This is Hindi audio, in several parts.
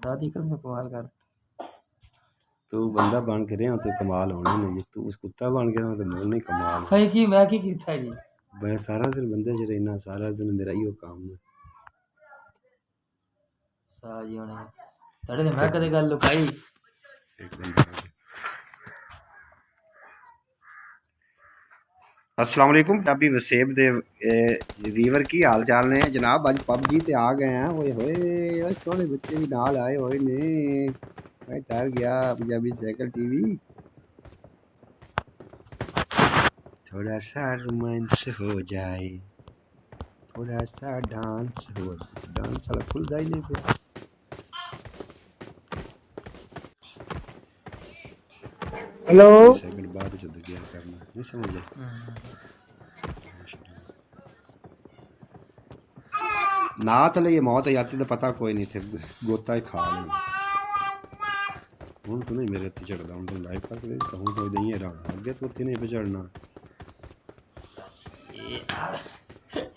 दादी कसम कमाल कर तू बंदा बन के रहा तो कमाल होना नहीं, तू उस कुत्ता बन के रहा तो मोर नहीं कमाल। सही की मैं की कीता जी, मैं सारा दिन बंदे च रहना, सारा दिन मेरा इहो काम है। सा जी होने तड़े मैं कदे गल लुकाई। अस्सलाम वालेकुम पंजाबी वसेब दे वीवर की हाल चाल ने जनाब। अज पबजी ते आ गए हैं। ओए होए सोहने बच्चे भी नाल आए होए ने। मैं डर गया पंजाबी साइकिल टीवी। थोड़ा सा रोमांस हो जाए, थोड़ा सा डांस हो, डांस साला खुलदा ही नहीं पे। हेलो सेकंड बाद जो गया करना नहीं समझे। ना तले ये मौत यात्री तो पता कोई नहीं थे, गोता ही खा ले। हूँ तो नहीं मेरे ते चढ़दा, हूँ तो लाइव कर दे कहूँ तो नहीं रहा अगे तो नहीं पे चढ़ना।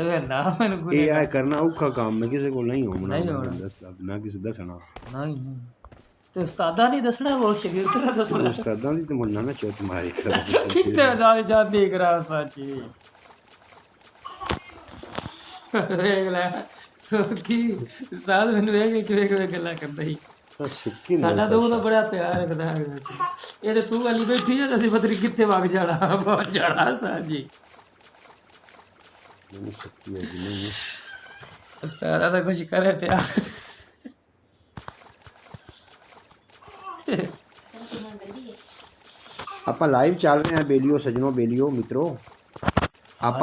ये ना मैंने कुछ ये आए करना औखा काम है, किसी को नहीं होना दसदा ना किसी दसना नहीं तो उस्तादा नहीं दसना, वो शागिर्द ने दसना। उस्तादां दी ते मुन्ना ना चौथ मारी कर कितने साल जात देख रहा उस्ताद जी देख ले सो की उस्ताद मैंने देख के गल्ला करदा ही सिक्की साडा तो ਉਹਦਾ बड़ा प्यार रखदा है। ये तो तू वाली बैठी है, ਅਸੀਂ ਪਤਰੀ ਕਿੱਥੇ ਵਗ ਜਾਣਾ, ਪਹੁੰਚ ਜਾਣਾ ਉਸਤਾਦ ਜੀ। नहीं सिक्की है जी नहीं उस्ताद तो कुछ करे पिया। आप लाइव चल रहे हैं बेलियो सजनों, बेलियो मित्रों। आप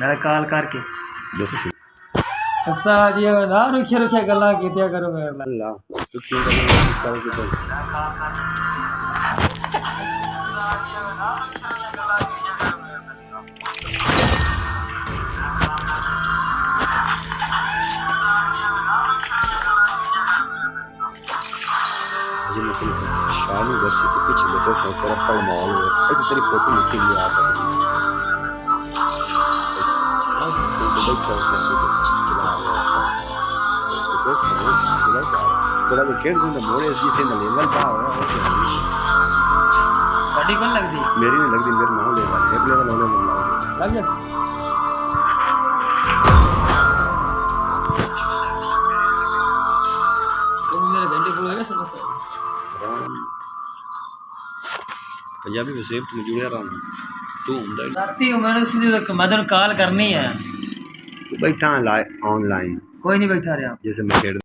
मैं काल करके बस उस्ताद जी ना रुखिया रुखिया गल्लां कीतिया करो मेरे नाल। अल्लाह रुखिया गल्लां कर के तो शानी बस पीछे बसे से तेरा पल मॉल है, एक तेरी फोटो लिखी हुई आ सकती है। थोड़ा तो खेल से मोड़े जिसे न लेवल पा हो बड़ी कौन लगदी मेरी नहीं लगती, मेरे नाम ले वाले एक लेवल होने लग जा तो मेरे घंटे पूरा है समझ पंजाबी वसेब तो जुड़े रहा तू ਹੁੰਦਾ ही राती मैंने सीधे मैं तेन कॉल करनी है तू बैठा ऑनलाइन कोई नहीं बैठा रहा जैसे मैं खेड़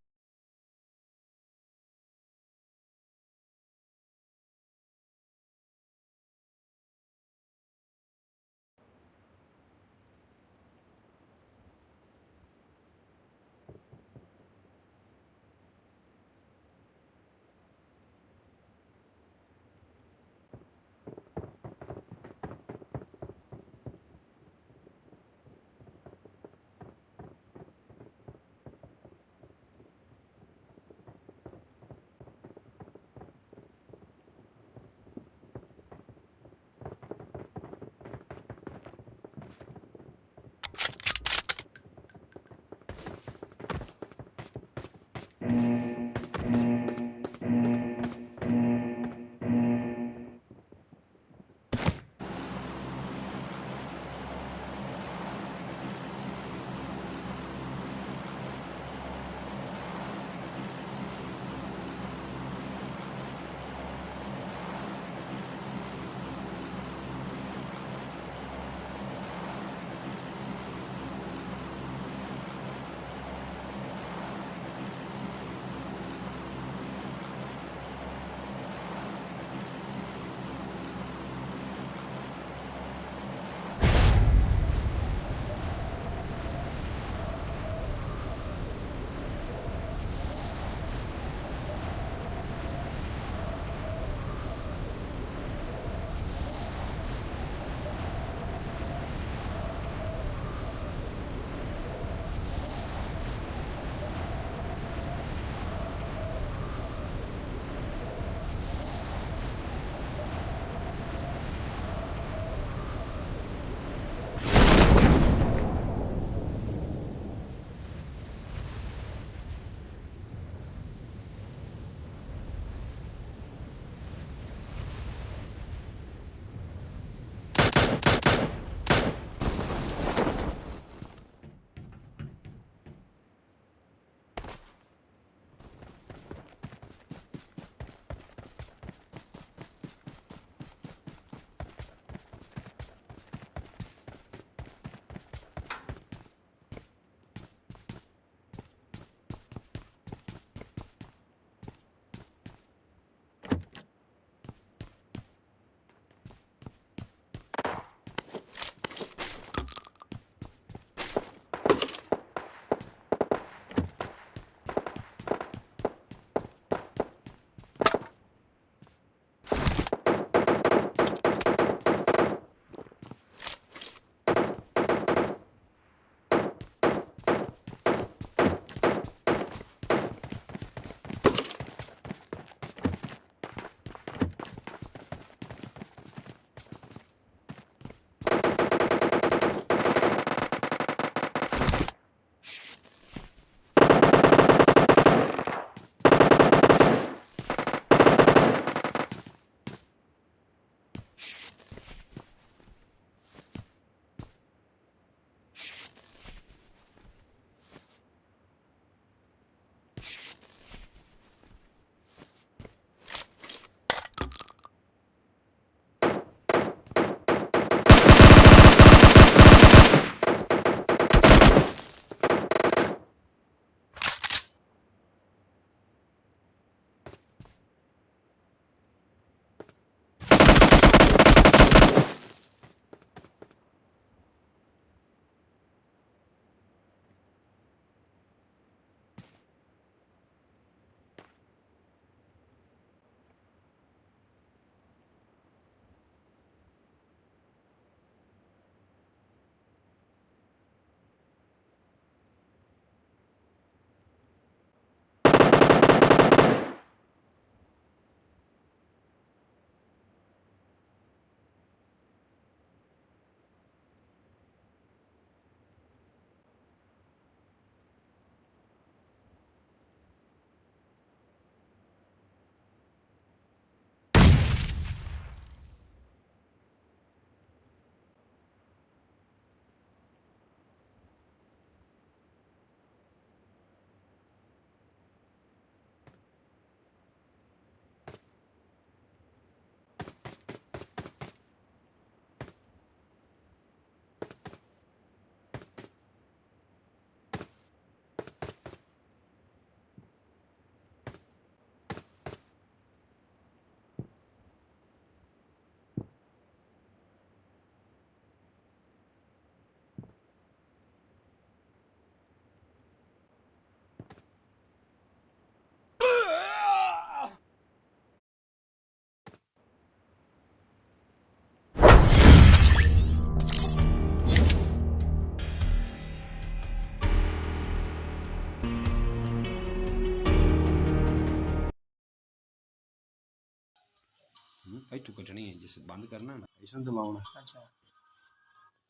ਇੱਥੋਂ ਕੱਟਣੀ ਹੈ ਜਿਸ ਬੰਦ ਕਰਨਾ ਨਾ ਇਸ ਨੂੰ ਦਬਾਉਣਾ ਅੱਛਾ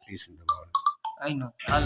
ਇਸ ਨੂੰ ਦਬਾਉਣਾ ਆਈ ਨੋ ਹਲ